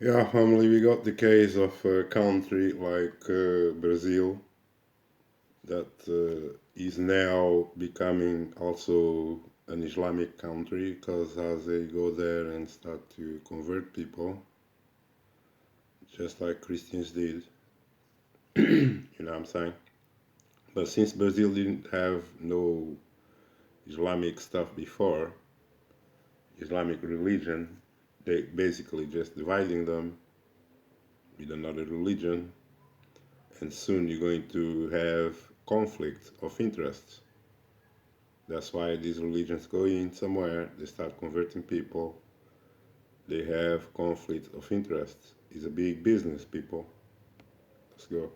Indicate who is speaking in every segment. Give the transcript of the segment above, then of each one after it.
Speaker 1: Yeah, family, we got the case of a country like Brazil that is now becoming also an Islamic country because as they go there and start to convert people, just like Christians did, you know what I'm saying? But since Brazil didn't have no Islamic stuff before, Islamic religion, they basically just dividing them with another religion, and soon you're going to have conflict of interests. That's why these religions go in somewhere, they start converting people, they have conflict of interest. It's a big business, people. Let's go.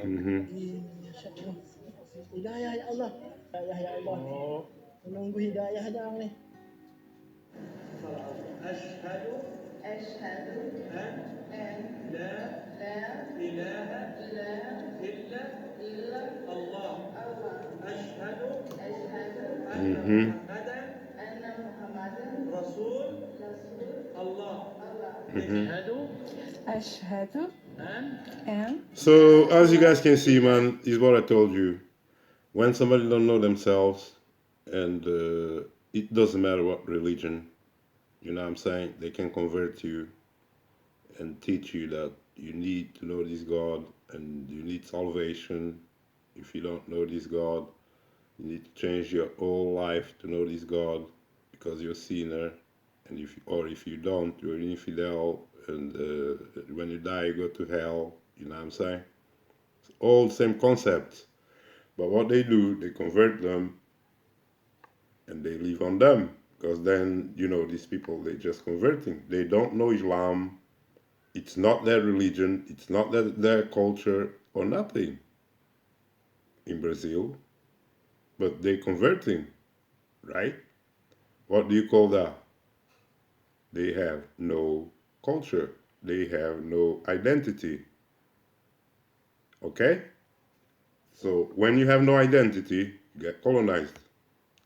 Speaker 1: Mhm.
Speaker 2: Hidayah ya Allah. Hidayah ya Allah. Menunggu hidayah dong nih. أشهد أشهد أن لا إله إلا الله أشهد أن محمدا رسول الله أشهد أن
Speaker 1: So, as you guys can see, man, is what I told you. When somebody don't know themselves, and it doesn't matter what religion, you know what I'm saying, they can convert you and teach you that you need to know this God and you need salvation. If you don't know this God, you need to change your whole life to know this God because you're a sinner. And if you don't, you're an infidel, and when you die, you go to hell. You know what I'm saying? It's all the same concept. But what they do, they convert them and they live on them. Because then, these people, they're just converting. They don't know Islam. It's not their religion. It's not their culture or nothing in Brazil. But they're converting, right? What do you call that? They have no culture. They have no identity. Okay? So when you have no identity, you get colonized.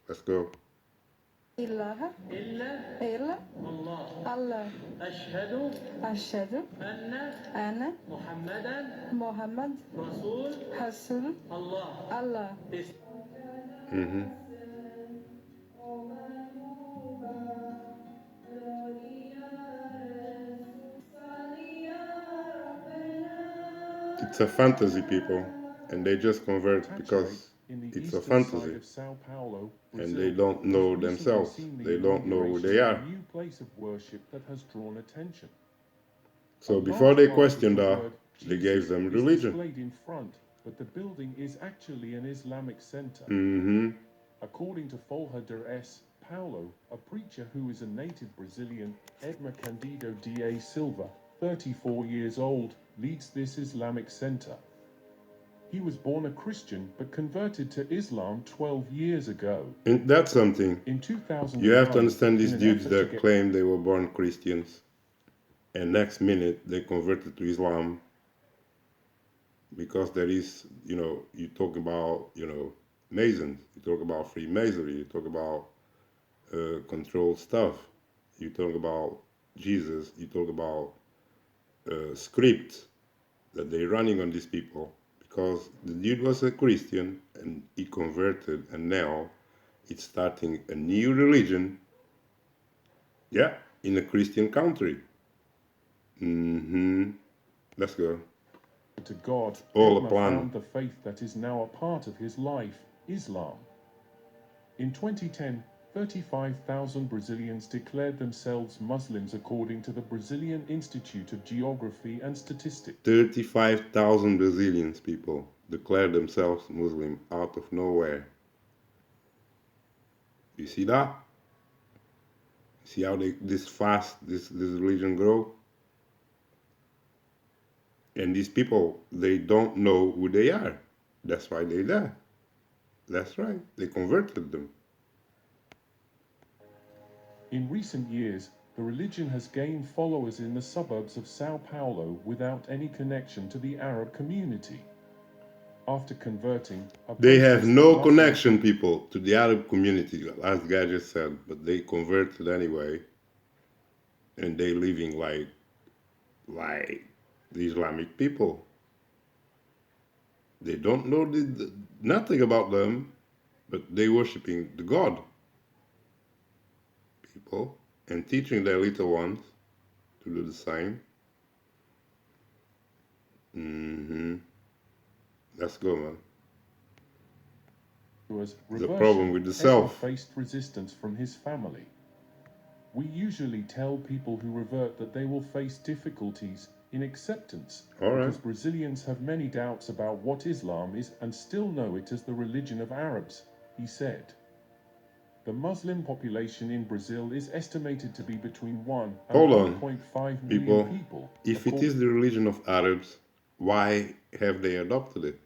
Speaker 1: Let's go.
Speaker 2: إله إلا الله أشهد أن محمد رسول الله
Speaker 1: Mm-hmm. It's a fantasy, people, and they just convert because it's a fantasy, and they don't know themselves. They don't know who they are. So before they questioned that, they gave them religion.
Speaker 3: But the building is actually an Islamic center.
Speaker 1: Mm-hmm.
Speaker 3: According to Folha de S. Paulo, a preacher who is a native Brazilian, Edmar Candido da Silva, 34 years old, leads this Islamic center. He was born a Christian but converted to Islam 12 years ago.
Speaker 1: And that's something.
Speaker 3: In 2009,
Speaker 1: You have to understand these dudes that claim they were born Christians, and next minute they converted to Islam because there is, you talk about, Masons, you talk about Freemasonry, you talk about controlled stuff, you talk about Jesus, you talk about script that they're running on these people because the dude was a Christian and he converted, and now it's starting a new religion, yeah, in a Christian country. Mm-hmm. Let's go.
Speaker 3: To God,
Speaker 1: All a
Speaker 3: Edmar
Speaker 1: plan.
Speaker 3: found the faith that is now a part of his life, Islam. In 2010, 35,000 Brazilians declared themselves Muslims according to the Brazilian Institute of Geography and Statistics.
Speaker 1: 35,000 Brazilians, people, declared themselves Muslim out of nowhere. You see that? See how this fast this religion grow? And these people, they don't know who they are. That's why they're there. That's right. They converted them.
Speaker 3: In recent years, the religion has gained followers in the suburbs of Sao Paulo without any connection to the Arab community. After converting, a
Speaker 1: They have
Speaker 3: process that
Speaker 1: no
Speaker 3: Muslims
Speaker 1: connection, people, to the Arab community, as the guy just said, but they converted anyway, and they living like the Islamic people. They don't know nothing about them, but they worshiping the God, people, and teaching their little ones to do the same. Let's go, man.
Speaker 3: was
Speaker 1: The problem
Speaker 3: reversion,
Speaker 1: with the
Speaker 3: Ezra
Speaker 1: self.
Speaker 3: faced resistance from his family. We usually tell people who revert that they will face difficulties in acceptance
Speaker 1: All right.
Speaker 3: because Brazilians have many doubts about what Islam is and still know it as the religion of Arabs, he said. The Muslim population in Brazil is estimated to be between 1 and
Speaker 1: Hold on,
Speaker 3: 1.5 million
Speaker 1: people.
Speaker 3: people.
Speaker 1: If it is the religion of Arabs, why have they adopted it?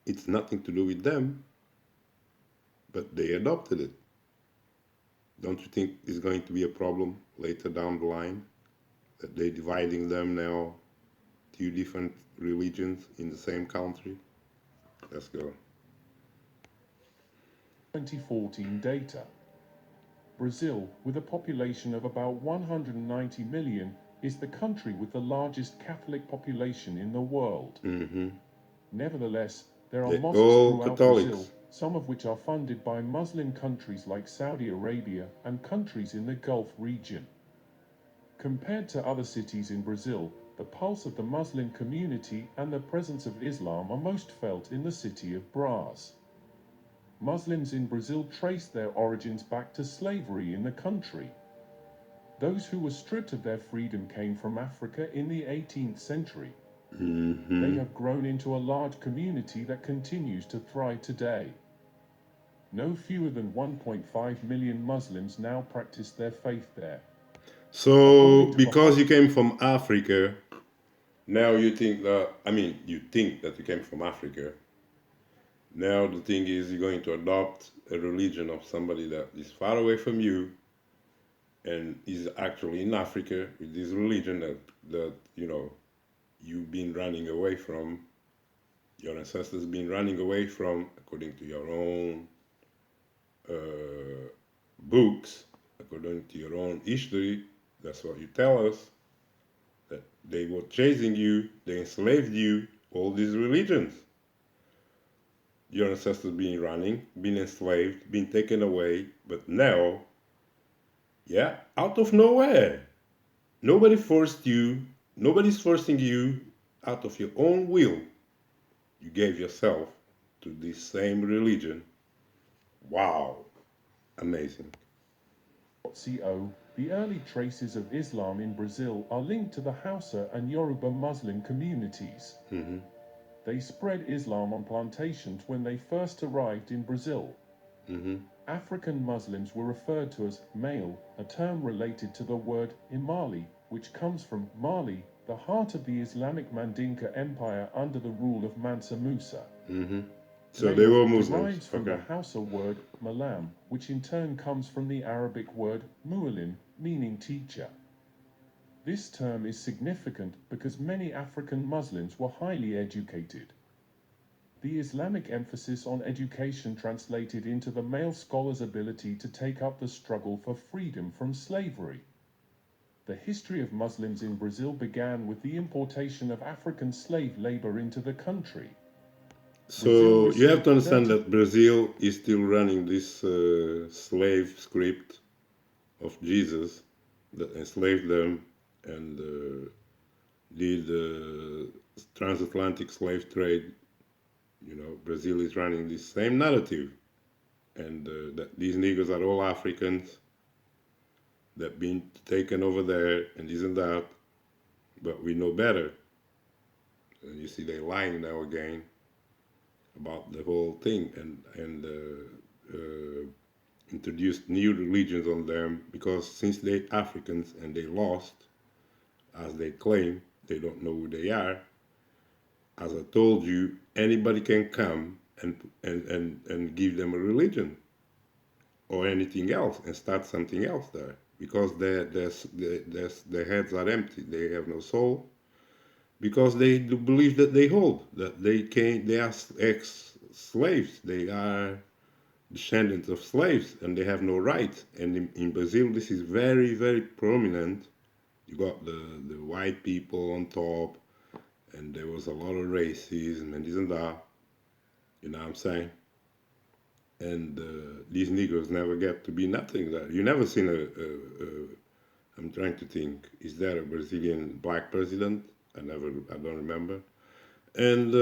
Speaker 1: It's nothing to do with them, but they adopted it. Don't you think it's going to be a problem later down the line that they're dividing them now, two different religions in the same country? Let's go.
Speaker 3: 2014 data. Brazil, with a population of about 190 million, is the country with the largest Catholic population in the world. Nevertheless, there are
Speaker 1: They're
Speaker 3: mosques
Speaker 1: all
Speaker 3: throughout
Speaker 1: Catholics.
Speaker 3: Brazil, some of which are funded by Muslim countries like Saudi Arabia and countries in the Gulf region. Compared to other cities in Brazil, the pulse of the Muslim community and the presence of Islam are most felt in the city of Brás. Muslims in Brazil trace their origins back to slavery in the country. Those who were stripped of their freedom came from Africa in the 18th century. They have grown into a large community that continues to thrive today. No fewer than 1.5 million Muslims now practice their faith there.
Speaker 1: So, because you came from Africa, now you think that, you think that you came from Africa. Now the thing is, you're going to adopt a religion of somebody that is far away from you and is actually in Africa with this religion that you've been running away from, your ancestors been running away from, according to your own books, according to your own history. That's what you tell us, that they were chasing you, they enslaved you, all these religions. Your ancestors been running, been enslaved, been taken away, but now, out of nowhere, nobody forced you, nobody's forcing you out of your own will. You gave yourself to this same religion. Wow, amazing.
Speaker 3: The early traces of Islam in Brazil are linked to the Hausa and Yoruba Muslim communities. They spread Islam on plantations when they first arrived in Brazil. African Muslims were referred to as male, a term related to the word Imali, which comes from Mali, the heart of the Islamic Mandinka Empire under the rule of Mansa Musa.
Speaker 1: So they were Muslims.
Speaker 3: Derives from the Hausa word malam, which in turn comes from the Arabic word mu'allim, meaning teacher. This term is significant because many African Muslims were highly educated. The Islamic emphasis on education translated into the male scholar's ability to take up the struggle for freedom from slavery. The history of Muslims in Brazil began with the importation of African slave labor into the country.
Speaker 1: So you have to understand that Brazil is still running this slave script of Jzeus that enslaved them and did transatlantic slave trade. Brazil is running this same narrative, and that these niggas are all Africans that been taken over there and this and that, but we know better. And you see, they're lying now again about the whole thing and introduced new religions on them because since they're Africans and they lost, as they claim, they don't know who they are. As I told you, anybody can come and give them a religion or anything else and start something else there because their heads are empty. They have no soul because they do believe that they hold that they are ex-slaves. They are descendants of slaves and they have no rights. And in Brazil, this is very, very prominent. You got the white people on top, and there was a lot of racism and this and that. You know what I'm saying? And these Negroes never get to be nothing there. You never seen I'm trying to think, is there a Brazilian black president? I don't remember. And,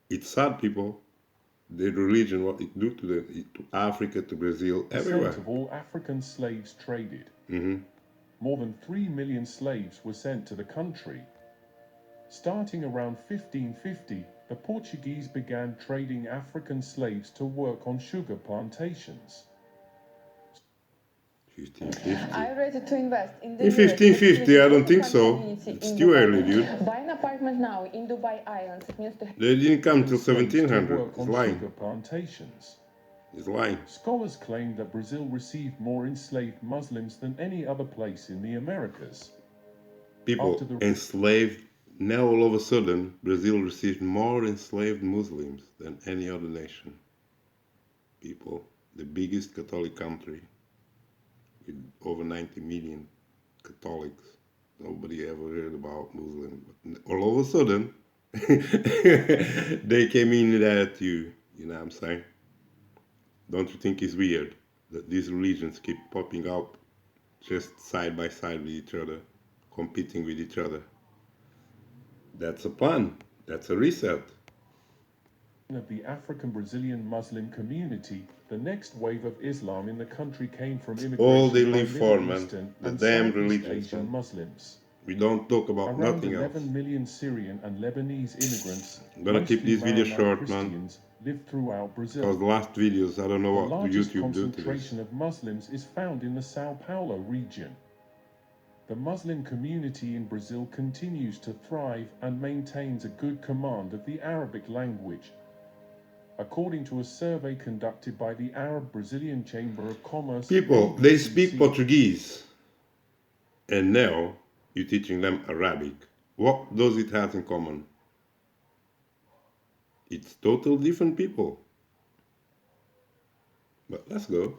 Speaker 1: it's sad, people. The religion, what it do to Africa, to Brazil, everywhere.
Speaker 3: Percent of all African slaves traded.
Speaker 1: Hmm.
Speaker 3: More than 3 million slaves were sent to the country. Starting around 1550, the Portuguese began trading African slaves to work on sugar plantations.
Speaker 1: 1550.
Speaker 4: Are you ready to invest in the
Speaker 1: In
Speaker 4: US?
Speaker 1: 1550, I don't think so.
Speaker 4: Community
Speaker 1: It's
Speaker 4: in
Speaker 1: too
Speaker 4: Dubai.
Speaker 1: early, dude.
Speaker 4: Buy an apartment now in Dubai Islands. It means to
Speaker 1: They didn't come till
Speaker 3: Slaves to
Speaker 1: 1700.
Speaker 3: work
Speaker 1: It's
Speaker 3: on
Speaker 1: lying.
Speaker 3: sugar plantations.
Speaker 1: It's lying.
Speaker 3: Scholars claim that Brazil received more enslaved Muslims than any other place in the Americas.
Speaker 1: People
Speaker 3: After the-
Speaker 1: enslaved. Now all of a sudden, Brazil received more enslaved Muslims than any other nation. People, the biggest Catholic country with over 90 million Catholics. Nobody ever heard about Muslim. But all of a sudden, they came in there too. You know what I'm saying? Don't you think it's weird that these religions keep popping up just side by side with each other, competing with each other? That's a plan. That's a reset.
Speaker 3: of the African Brazilian Muslim community, the next wave of Islam in the country came from immigration
Speaker 1: All they
Speaker 3: by
Speaker 1: live for,
Speaker 3: Middle
Speaker 1: man.
Speaker 3: Eastern
Speaker 1: The
Speaker 3: and
Speaker 1: damn
Speaker 3: Southeast
Speaker 1: religions,
Speaker 3: Asian
Speaker 1: man.
Speaker 3: Muslims.
Speaker 1: We don't talk about
Speaker 3: Around
Speaker 1: nothing
Speaker 3: 11
Speaker 1: else.
Speaker 3: million Syrian and Lebanese immigrants,
Speaker 1: I'm gonna keep
Speaker 3: mostly
Speaker 1: this video
Speaker 3: Maronite
Speaker 1: short, man,
Speaker 3: Christians, live throughout Brazil.
Speaker 1: because the last videos, I don't know
Speaker 3: The
Speaker 1: what
Speaker 3: largest
Speaker 1: YouTube do to this.
Speaker 3: concentration of Muslims is found in the Sao Paulo region. The Muslim community in Brazil continues to thrive and maintains a good command of the Arabic language, according to a survey conducted by the Arab Brazilian Chamber of Commerce.
Speaker 1: People, they
Speaker 3: ABCC.
Speaker 1: speak Portuguese, and now you're teaching them Arabic. What does it have in common? It's total different people. But let's go.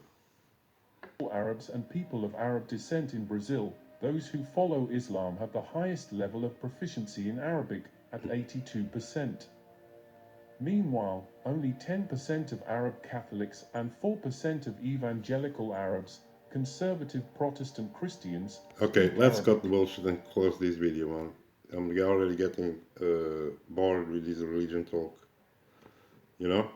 Speaker 3: Arabs and people of Arab descent in Brazil, those who follow Islam have the highest level of proficiency in Arabic at 82%. Meanwhile, only 10% of Arab Catholics and 4% of evangelical Arabs, conservative Protestant Christians,
Speaker 1: Okay,
Speaker 3: speak
Speaker 1: let's
Speaker 3: Arabic.
Speaker 1: cut the bullshit and close this video, man. I'm already getting bored with this religion talk. You know?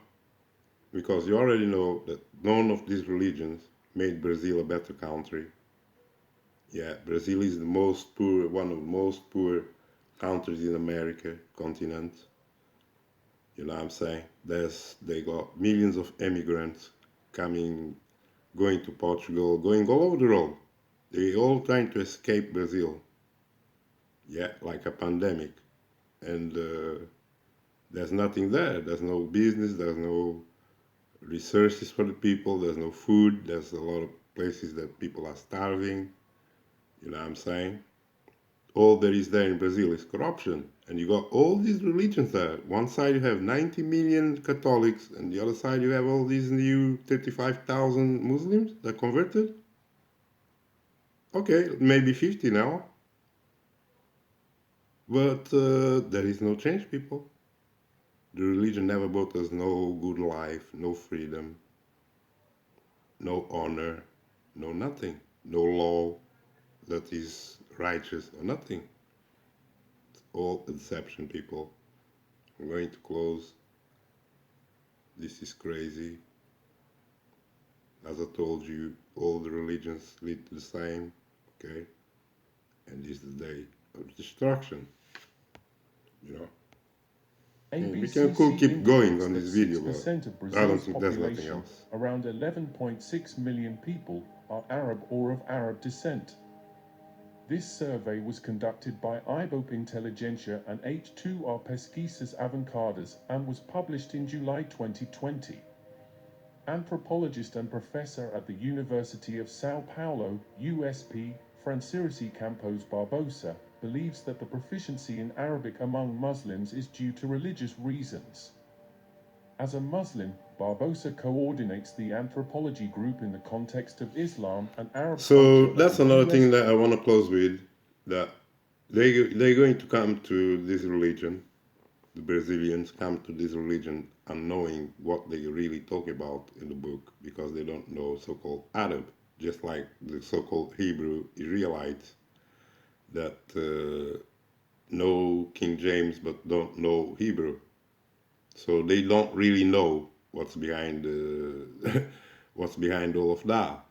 Speaker 1: Because you already know that none of these religions made Brazil a better country. Yeah, Brazil is the most poor, one of the most poor countries in America continent. You know what I'm saying? They got millions of immigrants coming, going to Portugal, going all over the world. They all trying to escape Brazil. Yeah, like a pandemic. And there's nothing there. There's no business, there's no resources for the people, there's no food, there's a lot of places that people are starving. You know what I'm saying? All there is there in Brazil is corruption. And you got all these religions there. One side you have 90 million Catholics, and the other side you have all these new 35,000 Muslims that converted. Okay, maybe 50 now. But there is no change, people. The religion never brought us no good life, no freedom, no honor, no nothing, no law that is righteous or nothing. It's all a deception, people. I'm going to close. This is crazy. As I told you, all the religions lead to the same, okay? And this is the day of destruction, you know? We can cool keep going on this video, but I don't think there's nothing else.
Speaker 3: Around 11.6 million people are Arab or of Arab descent. This survey was conducted by IBOP Intelligentsia and H2R Pesquisas Avancadas and was published in July 2020. Anthropologist and professor at the University of Sao Paulo, USP, Francirisi Campos Barbosa, believes that the proficiency in Arabic among Muslims is due to religious reasons. As a Muslim, Barbosa coordinates the anthropology group in the context of Islam and Arab
Speaker 1: So
Speaker 3: culture of
Speaker 1: that's
Speaker 3: the
Speaker 1: another
Speaker 3: US.
Speaker 1: thing that I want to close with, that they're going to come to this religion. The Brazilians come to this religion unknowing what they really talk about in the book, because they don't know so-called Arab, just like the so-called Hebrew Israelites that know King James but don't know Hebrew. So they don't really know what's behind what's behind all of that.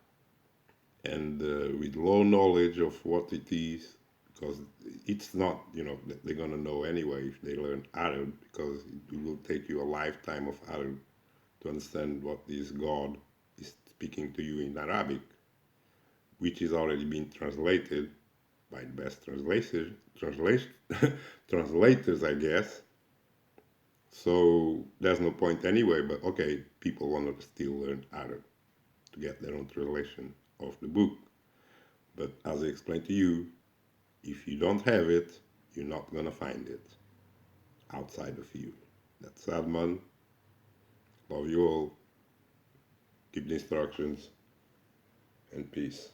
Speaker 1: And with low knowledge of what it is, because it's not, they're going to know anyway if they learn Arab, because it will take you a lifetime of Arab to understand what this God is speaking to you in Arabic, which is already been translated by the best translators, I guess. So there's no point anyway, but okay, people want to still learn Arab to get their own translation of the book. But as I explained to you, if you don't have it, you're not going to find it outside of you. That's sad, man. Love you all. Keep the instructions, and peace.